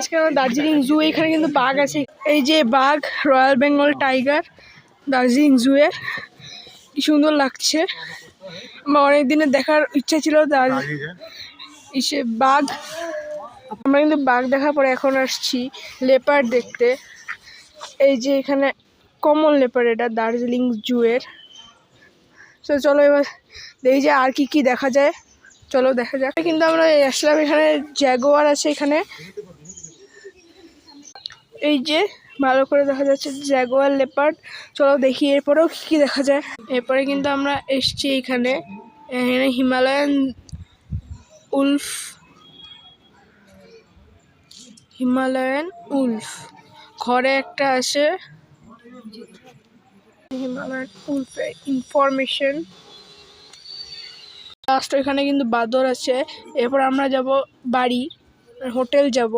আজকে আমরা দার্জিলিং জু, এখানে কিন্তু বাঘ আছে। এই যে বাঘ, রয়্যাল বেঙ্গল টাইগার দার্জিলিং জু এর, কি সুন্দর লাগছে। আমার অনেক দিনের দেখার ইচ্ছা ছিল বাঘ। আমরা কিন্তু বাঘ দেখার পরে এখন আসছি লেপার্ড দেখতে। এই যে এখানে কমন লেপার্ড, এটা দার্জিলিং জু এর। তো চলো এবার দেখি যে আর কি কি দেখা যায়, চলো দেখা যাক। কিন্তু আমরা আসলাম, এখানে জ্যাগুয়ার আছে এখানে, এই যে ভালো করে দেখা যাচ্ছে জ্যাগুয়ার লেপার্ড। চলো দেখি এরপরেও কি কি দেখা যায়। এরপরে কিন্তু আমরা এসছি এখানে হিমালয়ান উলফ ঘরে একটা আছে, হিমালয়ান উলফের ইনফরমেশন। লাস্ট এখানে কিন্তু বাদর আছে। এরপর আমরা যাব বাড়ি, হোটেল যাব।